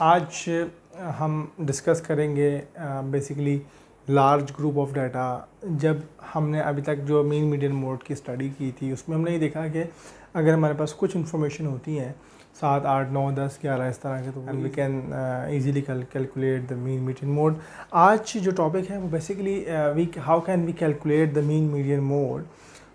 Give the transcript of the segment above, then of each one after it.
आज हम डिस्कस करेंगे basically large group of data. जब हमने अभी तक जो मीन मीडियन मोड की स्टडी की थी उसमें हमने ये देखा कि अगर हमारे पास कुछ इन्फॉर्मेशन होती है 7, 8, 9, 10, 11 इस तरह के, तो we can easily calculate the mean median mode. आज जो टॉपिक है वो basically how can we calculate the mean median mode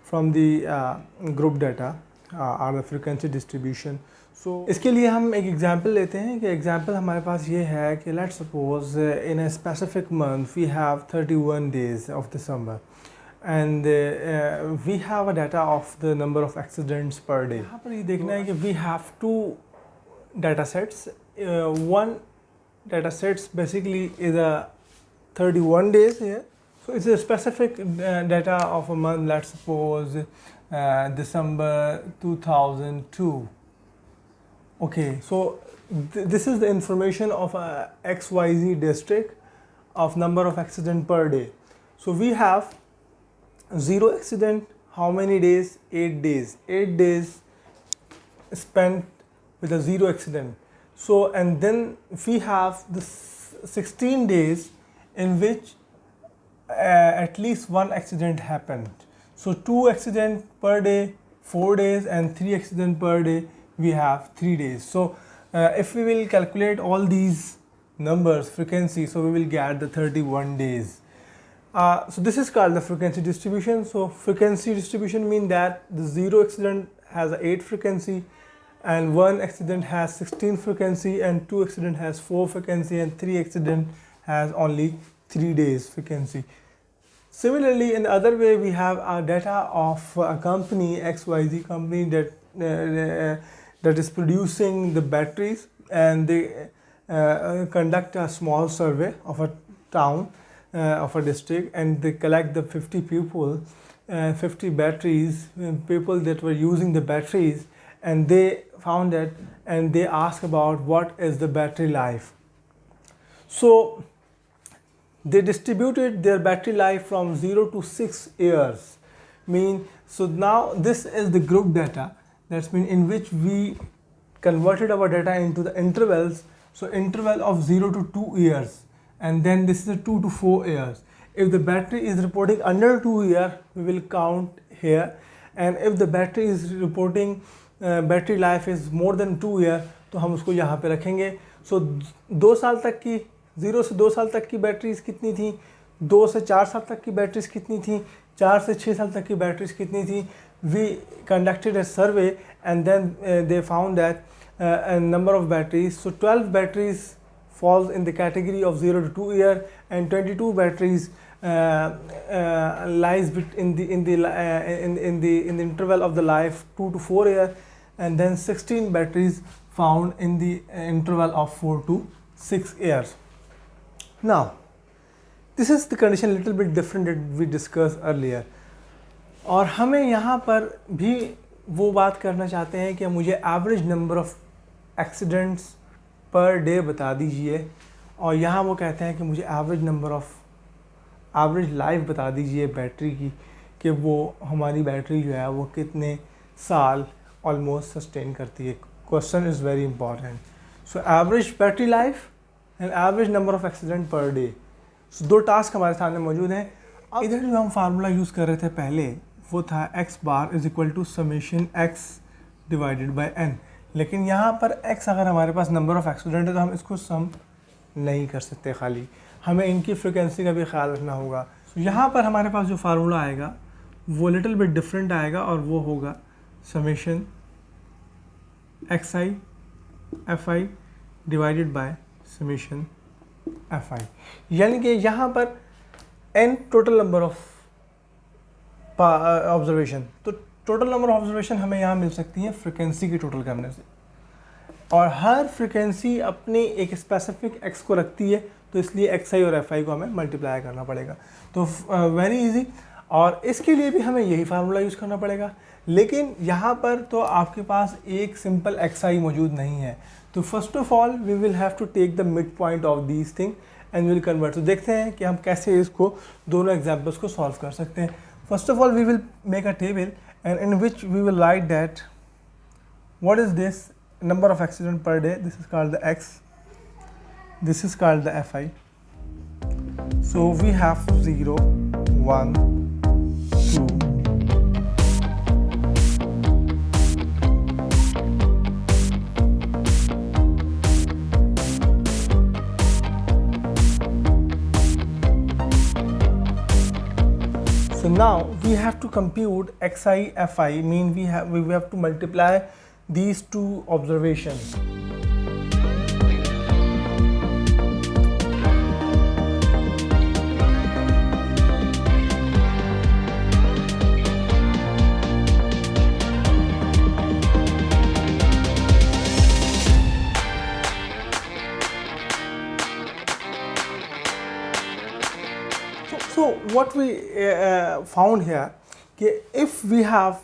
from the group data और द फ्रीक्वेंसी डिस्ट्रीब्यूशन। सो इसके लिए हम एक एग्जांपल लेते हैं कि एग्जांपल हमारे पास ये है कि let's suppose in a specific month we have 31 days of December and we have a data of the number of accidents per day. यहाँ पर ये देखना है कि we have two data sets. One data sets basically is a 31 days here. So it's a specific data of a month. Let's suppose December 2002. Okay, so this is the information of a XYZ district of number of accident per day. So we have 0 accident, how many days? 8 days. 8 days spent with a 0 accident. So and then we have the 16 days in which at least one accident happened. So 2 accident per day, 4 days, and 3 accident per day, we have 3 days. So if we will calculate all these numbers frequency, so we will get the 31 days. So this is called the frequency distribution. So frequency distribution means that the 0 accident has 8 frequency, and 1 accident has 16 frequency, and 2 accident has 4 frequency, and 3 accident has only 3 days frequency. Similarly, in the other way, we have our data of a company, XYZ company, that is producing the batteries, and they conduct a small survey of a town, of a district, and they collect the 50 people, 50 batteries, people that were using the batteries, and they found that, and they asked about what is the battery life. So they distributed their battery life from 0 to 6 years. So now this is the group data. That's mean in which we converted our data into the intervals. So interval of 0 to 2 years. And then this is a 2 to 4 years. If the battery is reporting under 2 years, we will count here. And if the battery is reporting battery life is more than 2 years, तो हम उसको यहाँ पे रखेंगे. So 2 साल तक की 0 से 2 साल तक की बैटरीज कितनी थी, 2 से 4 साल तक की बैटरीज कितनी थी, 4 से 6 साल तक की बैटरीज कितनी थी. We conducted a survey, and then they found that a number of batteries. So 12 batteries falls in the category of 0 to 2 year, and 22 batteries lies in the interval of the life 2 to 4 year, and then 16 batteries found in the interval of 4 to 6 years. Now this is the condition little bit different that we discussed earlier. और हमें यहाँ पर भी वो बात करना चाहते हैं कि मुझे average number of accidents per day बता दीजिए, और यहाँ वो कहते हैं कि मुझे एवरेज लाइफ बता दीजिए बैटरी की, कि वो हमारी बैटरी जो है वो कितने साल ऑलमोस्ट सस्टेन करती है. Question is very important. So average battery life and average number of accident per day. So 2 task हमारे सामने मौजूद हैं. अब इधर जो हम फार्मूला यूज़ कर रहे थे पहले वो था x bar is equal to summation x divided by n. लेकिन यहाँ पर x अगर हमारे पास नंबर ऑफ़ एक्सीडेंट है तो हम इसको सम नहीं कर सकते, खाली हमें इनकी फ्रिक्वेंसी का भी ख्याल रखना होगा. तो यहाँ पर हमारे पास जो फार्मूला आएगा वो लिटिल बिट डिफरेंट आएगा, और वो होगा summation xi fi divided by summation fi. यानी कि यहाँ पर n total number of observation, तो टोटल नंबर ऑफ ऑब्जर्वेशन हमें यहाँ मिल सकती है फ्रिक्वेंसी की टोटल करने से, और हर फ्रिक्वेंसी अपनी एक स्पेसिफिक x को रखती है, तो इसलिए xi और fi को हमें मल्टीप्लाई करना पड़ेगा. तो वेरी इजी, और इसके लिए भी हमें यही फार्मूला यूज़ करना पड़ेगा. लेकिन यहाँ पर तो आपके पास एक सिंपल xi मौजूद नहीं है. तो first of all we will have to take the mid point of these thing and will convert. तो देखते हैं कि हम कैसे इसको दोनों एग्जाम्पल्स को सॉल्व कर सकते हैं. First of all, we will make a table, and in which we will write that what is this number of accident per day. This is called the x, this is called the Fi. So we have 0, 1, 2. So now we have to compute xi fi, mean we have to multiply these two observations. So what we found here, if we have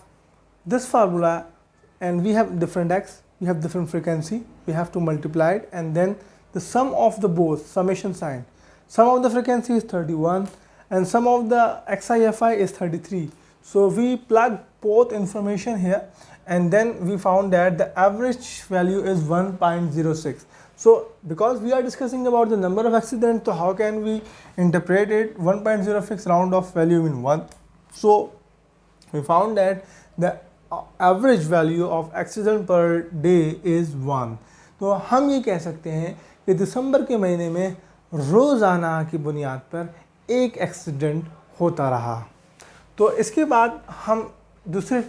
this formula and we have different x, we have different frequency, we have to multiply it, and then the sum of the both, summation sign, sum of the frequency is 31 and sum of the xi is 33. So we plug both information here, and then we found that the average value is 1.06. So because we are discussing about the number of accidents, so how can we interpret it? 1.06 round off value in 1. So we found that the average value of accident per day is 1. तो हम ये कह सकते हैं कि दिसंबर के महीने में रोज़ाना की बुनियाद पर एक एक्सीडेंट होता रहा। तो इसके बाद हम दूसरे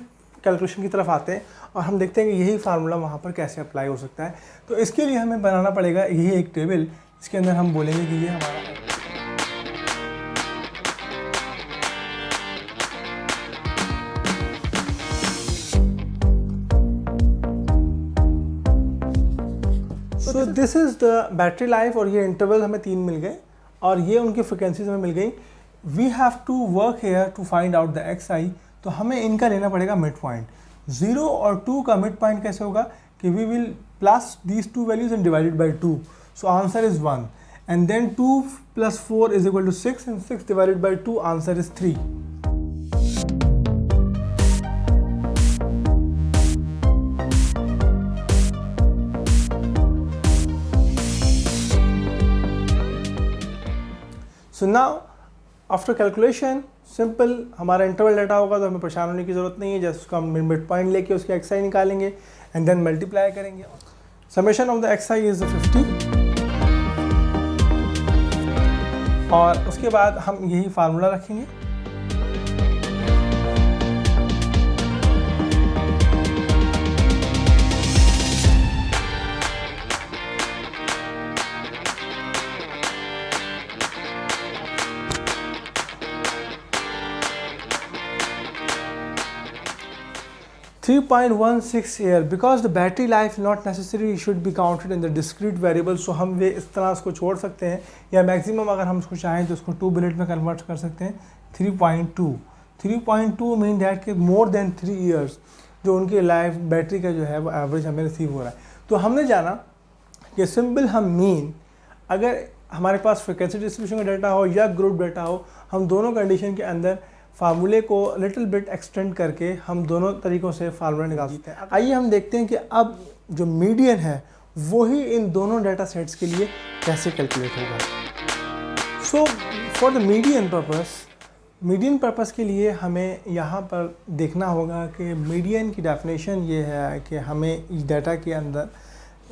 कैलकुलेशन की तरफ आते हैं और हम देखते हैं कि यही फार्मूला वहाँ पर कैसे अप्लाई हो सकता है। तो इसके लिए हमें बनाना पड़ेगा यही एक टेबल, इसके अंदर हम बोलेंगे कि ये हमारा सो this is the battery life, और ये इंटरवल हमें 3 मिल गए और ये उनकी फ्रिक्वेंसीज हमें मिल गई। We have to work here to find out the xi, तो हमें इनका लेना पड़ेगा मिड पॉइंट। 0 और 2 का मिड पॉइंट कैसे होगा कि we will plus these two values and divided by 2, so answer is 1, and then 2 + 4 is equal to 6 and 6 divided by 2 answer is 3। So now after calculation simple, हमारा interval data होगा तो हमें परेशान होने की ज़रूरत नहीं है। जस्ट उसको हम मिड पॉइंट लेके उसके xi निकालेंगे एंड देन मल्टीप्लाई करेंगे। Summation of the xi is 50, और उसके बाद हम यही फार्मूला रखेंगे। (3.16 year) because the battery life not necessarily should be counted in the discrete variable, so हम वे इस तरह इसको छोड़ सकते हैं, या मैक्सिमम अगर हम उसको चाहें तो उसको 2 बुलेट में कन्वर्ट कर सकते हैं। 3.2 मीन डैट के मोर देन 3 years जो उनकी लाइफ बैटरी का जो है वो एवरेज हमें रिसीव हो रहा है। तो हमने जाना कि सिंपल हम मीन, अगर हमारे पास फ्रिक्वेंसी डिस्ट्रीब्यूशन का डाटा हो या ग्रुप डाटा हो, हम दोनों कंडीशन के अंदर फार्मूले को लिटिल बिट एक्सटेंड करके हम दोनों तरीक़ों से फार्मूला निकाल सकते हैं। आइए हम देखते हैं कि अब जो मीडियन है वही इन दोनों डाटा सेट्स के लिए कैसे कैलकुलेट होगा। So for the median purpose के लिए हमें यहाँ पर देखना होगा कि मीडियन की डेफिनेशन ये है कि हमें डाटा के अंदर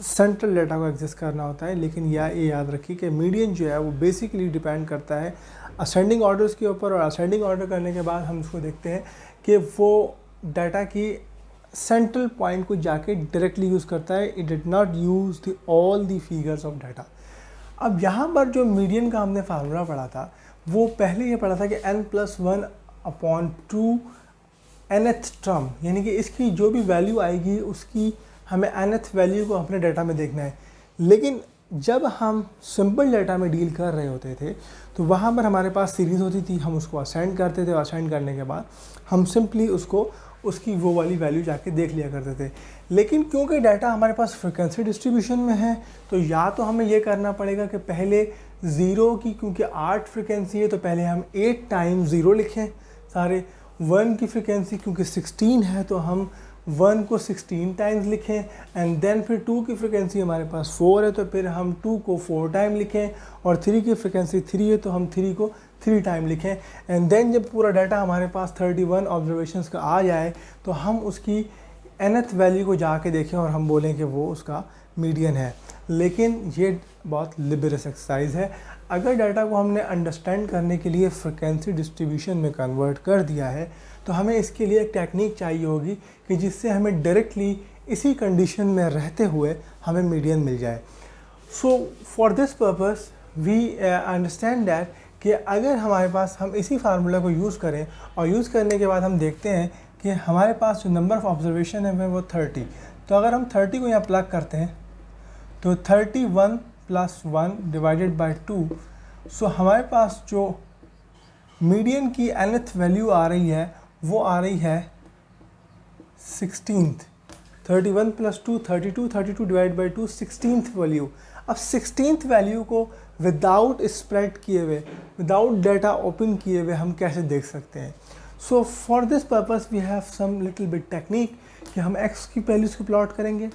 सेंट्रल डाटा को एक्सेस करना होता है, लेकिन ये याद रखिए कि मीडियन जो है वो बेसिकली डिपेंड करता है असेंडिंग ऑर्डर्स के ऊपर, और असेंडिंग ऑर्डर करने के बाद हम उसको देखते हैं कि वो डाटा की सेंट्रल पॉइंट को जाके डायरेक्टली यूज़ करता है। It did not use the all the figures of data. अब यहाँ पर जो मीडियन का हमने फार्मूला पढ़ा था, वो पहले ये पढ़ा था कि n+1/2 nth टर्म, यानी कि इसकी जो भी वैल्यू आएगी उसकी हमें nth वैल्यू को अपने डाटा में देखना है। लेकिन जब हम सिंपल डाटा में डील कर रहे होते थे तो वहाँ पर हमारे पास सीरीज़ होती थी, हम उसको असाइन करते थे, और असाइन करने के बाद हम सिंपली उसकी वो वाली वैल्यू जाके देख लिया करते थे। लेकिन क्योंकि डाटा हमारे पास फ्रिक्वेंसी डिस्ट्रीब्यूशन में है, तो या तो हमें ये करना पड़ेगा कि पहले 0 की, क्योंकि 8 फ्रिक्वेंसी है तो पहले हम 8 टाइम 0 लिखें सारे। 1 की फ्रिक्वेंसी क्योंकि 16 है तो हम 1 को 16 टाइम्स लिखें, एंड देन फिर 2 की फ्रिक्वेंसी हमारे पास 4 है तो फिर हम 2 को 4 टाइम लिखें, और 3 की फ्रिक्वेंसी 3 है तो हम 3 को 3 टाइम लिखें। एंड देन जब पूरा डाटा हमारे पास 31 ऑब्जर्वेशंस का आ जाए तो हम उसकी nth वैल्यू को जाके देखें और हम बोलें कि वो उसका मीडियन है। लेकिन ये बहुत लिबरस एक्सरसाइज है। अगर डाटा को हमने अंडरस्टैंड करने के लिए फ्रिक्वेंसी डिस्ट्रीब्यूशन में कन्वर्ट कर दिया है तो हमें इसके लिए एक टेक्निक चाहिए होगी कि जिससे हमें डायरेक्टली इसी कंडीशन में रहते हुए हमें मीडियन मिल जाए। So for this purpose we understand that कि अगर हमारे पास हम इसी फार्मूला को यूज़ करें और यूज़ करने के बाद हम देखते हैं कि हमारे पास जो नंबर ऑफ़ ऑब्जर्वेशन है वो 30, तो अगर हम 30 को यहाँ प्लग करते हैं तो 31 + 1 डिवाइडेड बाय 2, सो हमारे पास जो मीडियन की nth वैल्यू आ रही है वो आ रही है 16th। 31 + 2 32, 32 divide by 2 16th value. अब 16th वैल्यू को विदाउट स्प्रेड किए हुए, विदाउट डाटा ओपन किए हुए हम कैसे देख सकते हैं? So for this purpose we have some little bit technique कि हम x की वैल्यूज़ को प्लॉट करेंगे,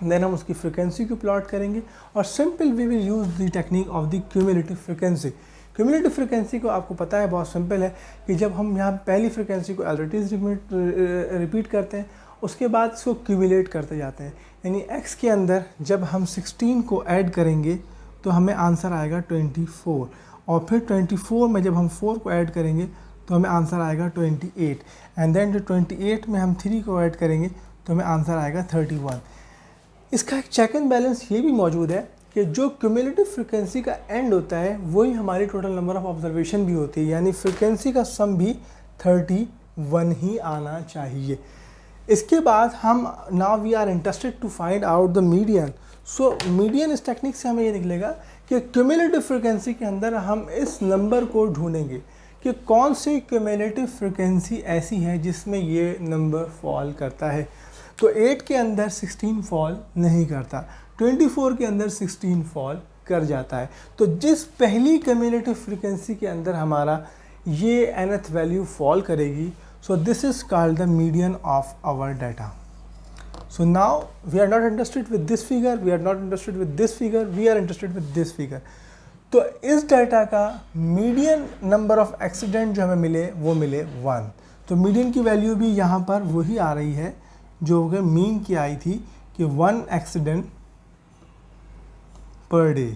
देन हम उसकी फ्रिक्वेंसी को प्लॉट करेंगे, और simple we will use the technique of the cumulative frequency. Cumulative frequency को आपको पता है बहुत सिंपल है कि जब हम यहाँ पहली फ्रिक्वेंसी को एलरेटीज रिपीट करते हैं उसके बाद इसको क्यूमुलेट करते जाते हैं, यानी x के अंदर जब हम 16 को ऐड करेंगे तो हमें आंसर आएगा 24, और फिर 24 में जब हम 4 को ऐड करेंगे तो हमें आंसर आएगा 28, एंड देन जो 28 में हम 3 को ऐड करेंगे तो हमें आंसर आएगा 31। इसका एक चेक एंड बैलेंस ये भी मौजूद है कि जो क्यूमुलेटिव फ्रिक्वेंसी का एंड होता है वही हमारी टोटल नंबर ऑफ़ ऑब्जर्वेशन भी होती है, यानी फ्रिक्वेंसी का सम भी 31 ही आना चाहिए। इसके बाद हम now we are interested to find out the median. So median इस टेक्निक से हमें ये निकलेगा कि क्यूमुलेटिव फ्रिक्वेंसी के अंदर हम इस नंबर को ढूंढेंगे कि कौन सी क्यूमुलेटिव फ्रिक्वेंसी ऐसी है जिसमें ये नंबर फॉल करता है। तो 8 के अंदर 16 फॉल नहीं करता, 24 के अंदर 16 फॉल कर जाता है। तो जिस पहली क्यूमुलेटिव फ्रिक्वेंसी के अंदर हमारा ये nth वैल्यू फॉल करेगी, so this is called the median of our data. So now we are not interested with this figure, we are not interested with this figure, we are interested with this figure. तो इस data का median number of accident जो हमें मिले वो मिले 1। तो median की वैल्यू भी यहाँ पर वही आ रही है जो कि मीन की आई थी कि 1 accident per day.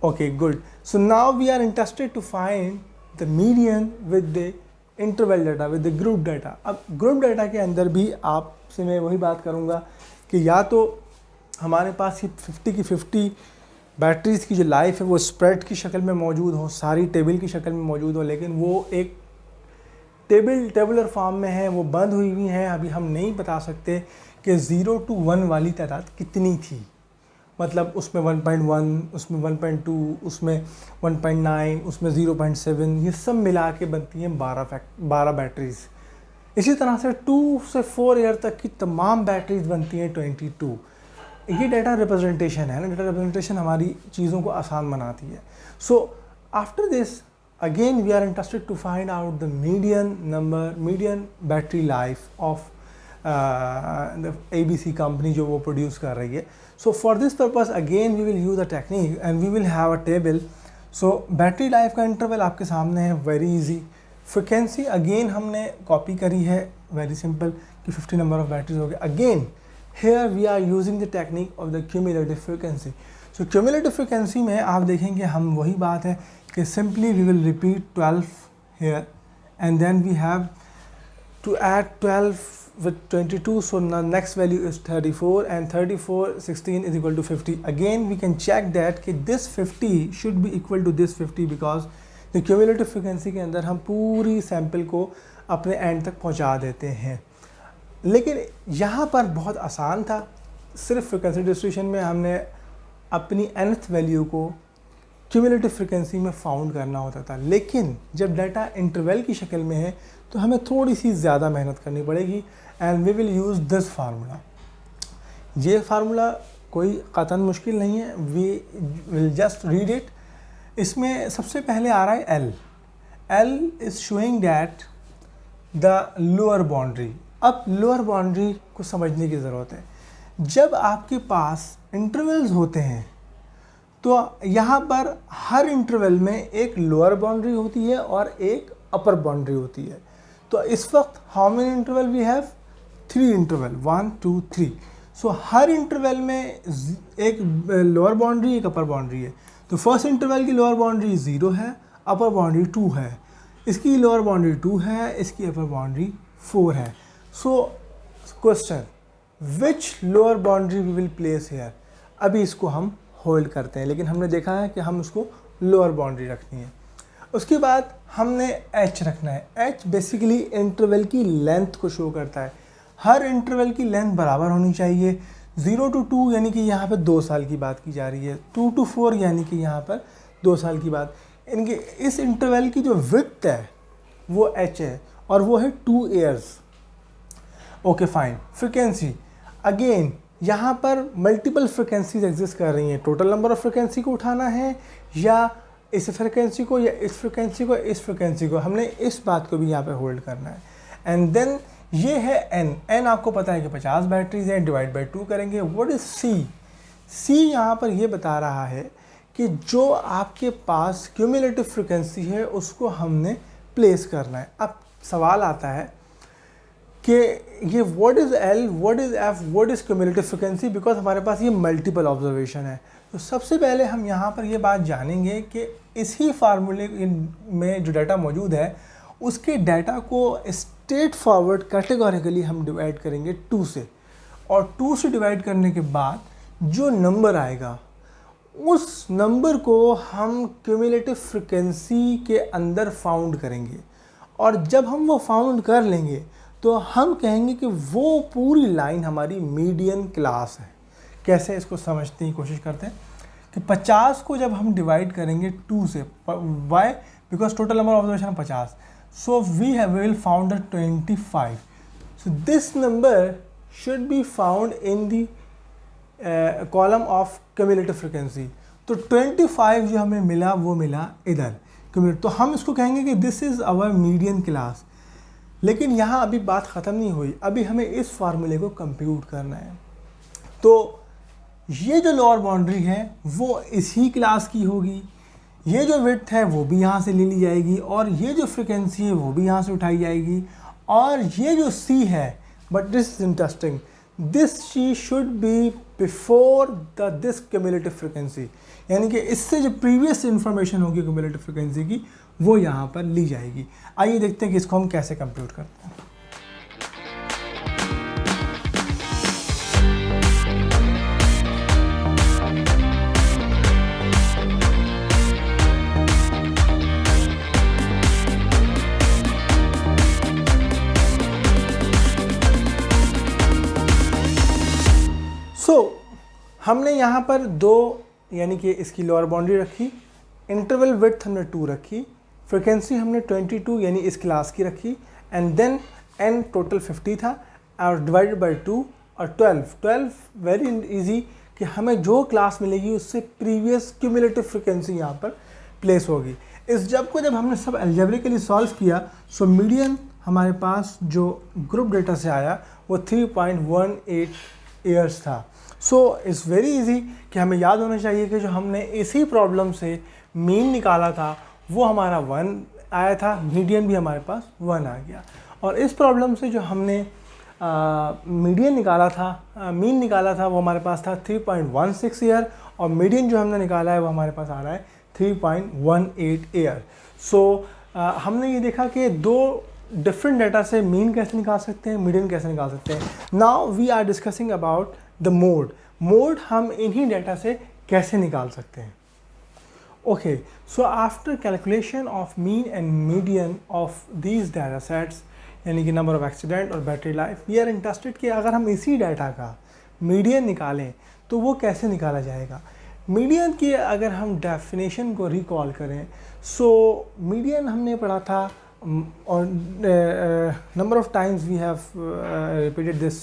Okay, good. So now we are interested to find the median with the interval data, with the group data. अब ग्रुप डाटा के अंदर भी आपसे मैं वही बात करूँगा कि या तो हमारे पास ये 50 की 50 बैटरीज़ की जो लाइफ है वो स्प्रेड की शक्ल में मौजूद हो, सारी टेबल की शक्ल में मौजूद हो, लेकिन वो एक टेबुलर फॉर्म में है, वो बंद हुई हुई हैं। अभी हम नहीं बता सकते कि 0 to 1 वाली तादाद कितनी थी, मतलब उसमें 1.1, उसमें 1.2, उसमें 1.9, उसमें 0.7, ये सब मिला के बनती हैं 12 बैटरीज़। इसी तरह से 2 से 4 ईयर तक की तमाम बैटरीज़ बनती हैं 22। ये डाटा रिप्रेजेंटेशन है ना, डाटा रिप्रेजेंटेशन हमारी चीज़ों को आसान बनाती है। So after this again we are interested to find out the median battery life of the ABC company जो वो प्रोड्यूस कर रही है। So for this purpose again we will use a technique and we will have a table. So battery life का interval आपके सामने है, very easy. Frequency again हमने कॉपी करी है, वेरी सिंपल कि 50 नंबर ऑफ बैटरीज हो गए। Again here we are using the technique of the cumulative frequency. So cumulative frequency में आप देखेंगे हम वही बात है कि simply we will repeat 12 here and then we have to add 12 with 22, so the next value is 34, and 34 16 is equal to 50. Again we can check that कि this 50 should be equal to this 50 because the cumulative frequency के अंदर हम पूरी sample को अपने and तक पहुंचा देते हैं। लेकिन यहाँ पर बहुत आसान था, सिर्फ फ्रिक्वेंसी डिस्ट्रीब्यूशन में हमने अपनी nth वैल्यू को क्यूमुलेटिव फ्रिक्वेंसी में फाउंड करना होता था। लेकिन जब डाटा इंटरवल की शक्ल में है तो हमें थोड़ी सी ज़्यादा मेहनत करनी पड़ेगी, and we will use this formula. ये फार्मूला कोई क़तन मुश्किल नहीं है, we will just read it. इसमें सबसे पहले आ रहा है L is showing that the lower boundary. अब लोअर बाउंड्री को समझने की ज़रूरत है। जब आपके पास इंटरवल्स होते हैं तो यहाँ पर हर इंटरवल में एक लोअर बाउंड्री होती है और एक अपर बाउंड्री होती है। तो इस वक्त how many interval we have? 3 interval, 1 2 3। So हर इंटरवल में एक लोअर बाउंड्री एक अपर बाउंड्री है। तो फर्स्ट इंटरवल की लोअर बाउंड्री 0 है, अपर बाउंड्री 2 है, इसकी लोअर बाउंड्री 2 है, इसकी अपर बाउंड्री 4 है। So question, which lower boundary we will place here? अभी इसको हम होल्ड करते हैं, लेकिन हमने देखा है कि हम उसको लोअर बाउंड्री रखनी है। उसके बाद हमने h रखना है। h बेसिकली इंटरवल की लेंथ को शो करता है। हर इंटरवल की लेंथ बराबर होनी चाहिए। 0 to 2 यानी कि यहाँ पर 2 साल की बात की जा रही है, 2 to 4 यानी कि यहाँ पर 2 साल की बात। इनके इस इंटरवल की जो विड्थ है वो h है और वो है 2 years। Okay fine. Frequency, again यहाँ पर मल्टीपल फ्रिक्वेंसीज एग्जिस्ट कर रही हैं। टोटल नंबर ऑफ फ्रिक्वेंसी को उठाना है या इस फ्रिक्वेंसी को या इस फ्रिक्वेंसी को इस फ्रिक्वेंसी को, हमने इस बात को भी यहाँ पे होल्ड करना है। एंड देन ये है n आपको पता है कि 50 बैटरीज हैं, डिवाइड बाई 2 करेंगे। व्हाट इज c यहाँ पर ये बता रहा है कि जो आपके पास क्यूमुलेटिव फ्रिक्वेंसी है उसको हमने प्लेस करना है। अब सवाल आता है कि ये what is L, what is F, what is cumulative frequency, because हमारे पास ये मल्टीपल ऑब्जर्वेशन है। तो सबसे पहले हम यहाँ पर ये बात जानेंगे कि इसी फार्मूले में जो डाटा मौजूद है उसके डाटा को स्ट्रेट फॉरवर्ड कैटेगोरिकली हम डिवाइड करेंगे 2 से, और 2 से डिवाइड करने के बाद जो नंबर आएगा उस नंबर को हम क्यूमुलेटिव फ्रिक्वेंसी के अंदर फाउंड करेंगे। और जब हम वो फाउंड कर लेंगे तो हम कहेंगे कि वो पूरी लाइन हमारी मीडियन क्लास है। कैसे, इसको समझने की कोशिश करते हैं कि 50 को जब हम डिवाइड करेंगे 2 से, why? Because total number of observation 50, so we will found 25। So this number should be found in the column of cumulative frequency. तो 25 जो हमें मिला वो मिला इधर क्यूमुलेटिव। तो हम इसको कहेंगे कि this is our median class. लेकिन यहाँ अभी बात ख़त्म नहीं हुई, अभी हमें इस फार्मूले को कंप्यूट करना है। तो ये जो लोअर बाउंड्री है वो इसी क्लास की होगी, ये जो विड्थ है वो भी यहाँ से ले ली जाएगी, और ये जो फ्रिक्वेंसी है वो भी यहाँ से उठाई जाएगी, और ये जो C है, but this is interesting, this C should be before this cumulative frequency, यानी कि इससे जो प्रीवियस इंफॉर्मेशन होगी क्यूमुलेटिव फ्रिक्वेंसी की वो यहाँ पर ली जाएगी। आइए देखते हैं कि इसको हम कैसे कंप्यूट करते हैं। हमने यहाँ पर 2 यानी कि इसकी लोअर बाउंड्री रखी, इंटरवल विड्थ हमने 2 रखी, फ्रिक्वेंसी हमने 22 यानी इस क्लास की रखी, एंड देन n टोटल 50 था और डिवाइडेड बाई 2 और 12 वेरी इजी कि हमें जो क्लास मिलेगी उससे प्रीवियस क्यूमुलेटिव फ्रिक्वेंसी यहाँ पर प्लेस होगी। इस जब हमने सब अलजेब्रिकली सॉल्व किया, सो मीडियन हमारे पास जो ग्रुप डेटा से आया वो 3.18 ईयर्स था। सो इट्स वेरी इजी कि हमें याद होना चाहिए कि जो हमने इसी प्रॉब्लम से मीन निकाला था वो हमारा 1 आया था, मीडियन भी हमारे पास 1 आ गया। और इस प्रॉब्लम से जो हमने मीडियन निकाला था, मीन निकाला था, वो हमारे पास था 3.16 ईयर, और मीडियन जो हमने निकाला है वो हमारे पास आ रहा है 3.18 ईयर। सो हमने ये देखा कि 2 डिफरेंट डाटा से मीन कैसे निकाल सकते हैं, मीडियन कैसे निकाल सकते हैं। Now we are discussing about the mode हम इन्हीं डाटा से कैसे निकाल सकते हैं। Okay, so after calculation of mean and median of these data sets, यानी कि नंबर ऑफ एक्सीडेंट और battery life, we are interested कि अगर हम इसी डाटा का मीडियन निकालें तो वो कैसे निकाला जाएगा। मीडियन की अगर हम डेफिनेशन को रिकॉल करें, सो मीडियन हमने पढ़ा था, और number of times we have repeated this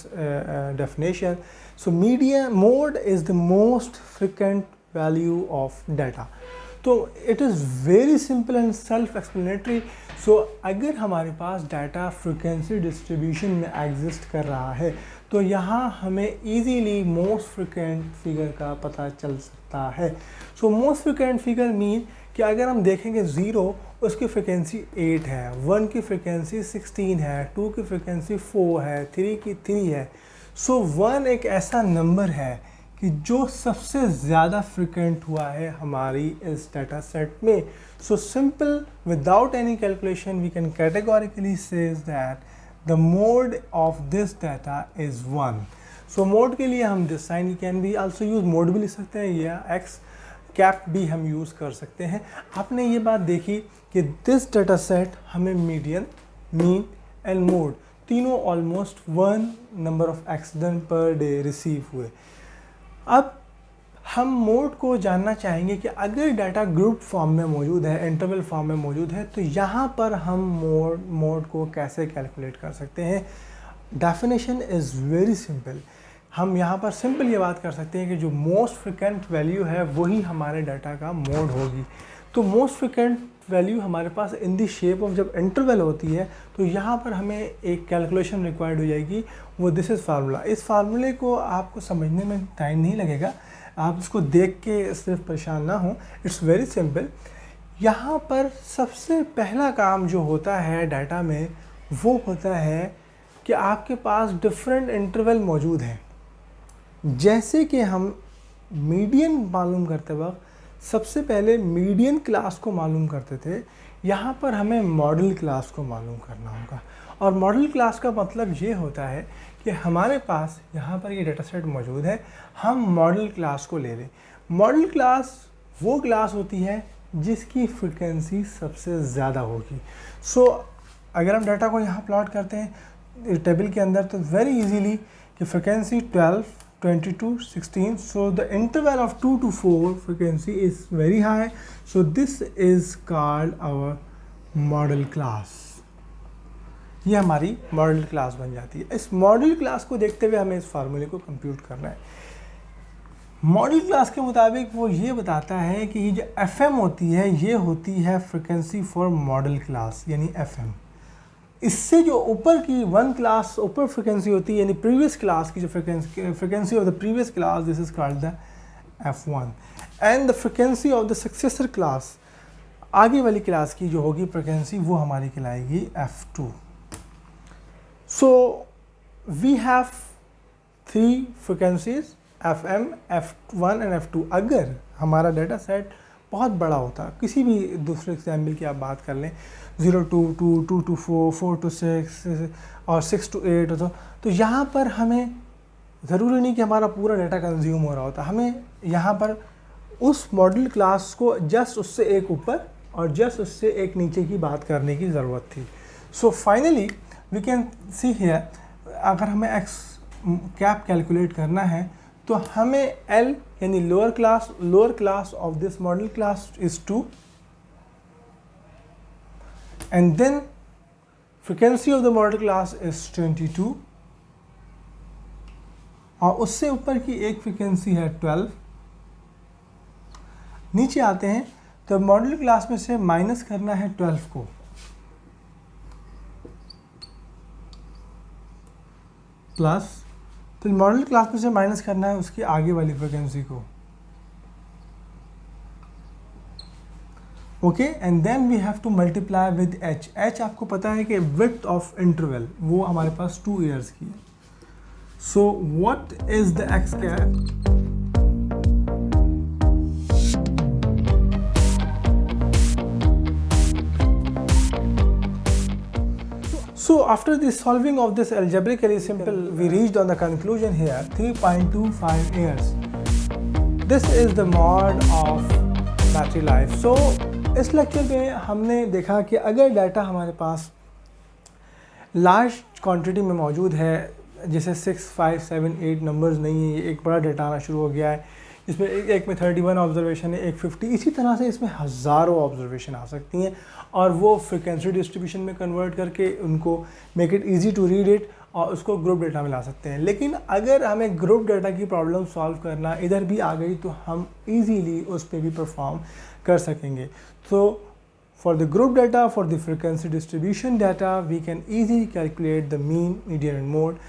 definition. So mode is the most frequent value of data. तो it is very simple and self explanatory. So अगर हमारे पास डाटा फ्रिक्वेंसी डिस्ट्रीब्यूशन में एग्जिस्ट कर रहा है तो यहाँ हमें इजीली मोस्ट फ्रिक्वेंट फिगर का पता चल सकता है। So most frequent figure mean कि अगर हम देखेंगे 0 उसकी फ्रिक्वेंसी 8 है, 1 की फ्रिक्वेंसी 16 है, 2 की फ्रिक्वेंसी 4 है, 3 की 3 है। सो 1 एक ऐसा नंबर है कि जो सबसे ज़्यादा फ्रिक्वेंट हुआ है हमारी इस डाटा सेट में। So simple without any calculation we can categorically says that the mode of this data is 1। So mode के लिए हम this sign can be also use, mode भी लिख सकते हैं या एक्स कैप भी हम यूज़ कर सकते हैं। आपने ये बात देखी कि दिस डाटा सेट हमें मीडियन, मीन एंड मोड तीनों almost 1 number of accident per day receive हुए। अब हम मोड को जानना चाहेंगे कि अगर डाटा ग्रुप फॉर्म में मौजूद है, इंटरवल फॉर्म में मौजूद है, तो यहाँ पर हम मोड को कैसे कैलकुलेट कर सकते हैं। Definition is very simple. हम यहाँ पर सिंपल ये बात कर सकते हैं कि जो मोस्ट फ्रिक्वेंट वैल्यू है वही हमारे डाटा का मोड होगी। तो मोस्ट फ्रिक्वेंट वैल्यू हमारे पास इन दी शेप ऑफ जब इंटरवल होती है तो यहाँ पर हमें एक कैलकुलेशन रिक्वायर्ड हो जाएगी, वो दिस इज़ फार्मूला। इस फार्मूले को आपको समझने में टाइम नहीं लगेगा, आप इसको देख के सिर्फ परेशान ना हो, इट्स वेरी सिंपल। यहाँ पर सबसे पहला काम जो होता है डाटा में वो होता है कि आपके पास डिफरेंट इंटरवल मौजूद हैं। जैसे कि हम मीडियन मालूम करते वक्त सबसे पहले मीडियन क्लास को मालूम करते थे, यहाँ पर हमें मॉडल क्लास को मालूम करना होगा। और मॉडल क्लास का मतलब ये होता है कि हमारे पास यहाँ पर ये डाटा सेट मौजूद है, हम मॉडल क्लास को ले लें। मॉडल क्लास वो क्लास होती है जिसकी फ्रिक्वेंसी सबसे ज़्यादा होगी। सो अगर हम डाटा को यहाँ प्लॉट करते हैं टेबल के अंदर तो वेरी इजीली कि frequency 12, 22, 16, so the interval of 2 to 4 frequency is very high, so this is called our model class। ये हमारी मॉडल क्लास बन जाती है। इस मॉडल क्लास को देखते हुए हमें इस फार्मूले को कंप्यूट करना है। मॉडल क्लास के मुताबिक वो ये बताता है कि ये जो FM होती है ये होती है फ्रिक्वेंसी फॉर मॉडल क्लास यानी FM। इससे जो ऊपर की 1 क्लास ऊपर फ्रिक्वेंसी होती है यानी प्रीवियस क्लास की जो frequency of the previous class, this is called the F1 and the frequency of the successor class, आगे वाली क्लास की जो होगी फ्रिक्वेंसी वो हमारी कहलाएगी F2। So we have 3 frequencies FM, F1 and F2। अगर हमारा डाटा सेट बहुत बड़ा होता, किसी भी दूसरे एग्जाम्पल की आप बात कर लें 0 to 2, 2 to 4, 4 to 6 और 6 to 8 हो तो यहाँ पर हमें ज़रूरी नहीं कि हमारा पूरा डाटा कंज्यूम हो रहा होता, हमें यहाँ पर उस मॉडल क्लास को जस्ट उससे एक ऊपर और जस्ट उससे एक नीचे की बात करने की ज़रूरत थी। So finally we can see here, अगर हमें एक्स कैप कैलकुलेट करना है तो हमें L यानी lower class of this model class is 2 and then frequency of the model class is 22 और उससे ऊपर की एक फ्रिक्वेंसी है 12। नीचे आते हैं तो मॉडल क्लास में से माइनस करना है 12 को, प्लस तो मॉडल क्लास में से माइनस करना है उसकी आगे वाली फ्रिक्वेंसी को, okay, and then we have to multiply with h। h आपको पता है कि विड्थ ऑफ इंटरवल वो हमारे पास 2 ईयर्स की है। So what is the x cap? So after the solving of this algebraically simple, we reached on the conclusion here 3.25 years. This is the mod of battery life. So इस lecture में हमने देखा कि अगर data हमारे पास large quantity में मौजूद है, जैसे 6, 5, 7, 8 नंबर्स नहीं है, एक बड़ा डाटा आना शुरू हो गया है, इसमें एक में 31 ऑब्जर्वेशन है, एक 50, इसी तरह से इसमें हज़ारों ऑब्जर्वेशन आ सकती हैं और वो फ्रिक्वेंसी डिस्ट्रीब्यूशन में कन्वर्ट करके उनको make it easy to read it और उसको ग्रुप डेटा में ला सकते हैं। लेकिन अगर हमें ग्रुप डेटा की प्रॉब्लम सॉल्व करना इधर भी आ गई तो हम ईजीली उस पर भी परफॉर्म कर सकेंगे। तो for the group data, for the frequency distribution data, we can easily calculate the mean, median and mode।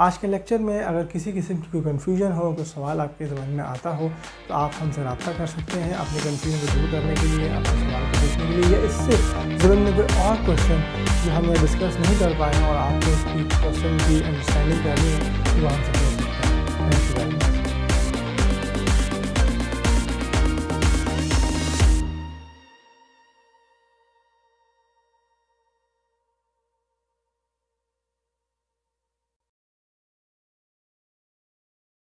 आज के लेक्चर में अगर किसी किस्म की कोई कन्फ्यूजन हो, कोई सवाल आपके समझ में आता हो तो आप हमसे रब्ता कर सकते हैं अपने कन्फ्यूजन को दूर करने के लिए, आपके सवाल को पूछने के लिए, या इससे ज़रूर में कोई और क्वेश्चन जो हम डिस्कस नहीं कर पाए हैं और आपको उसकी क्वेश्चन की अंडरस्टैंडिंग करनी है तो हमसे पूछ सकते हैं। Thank you very much.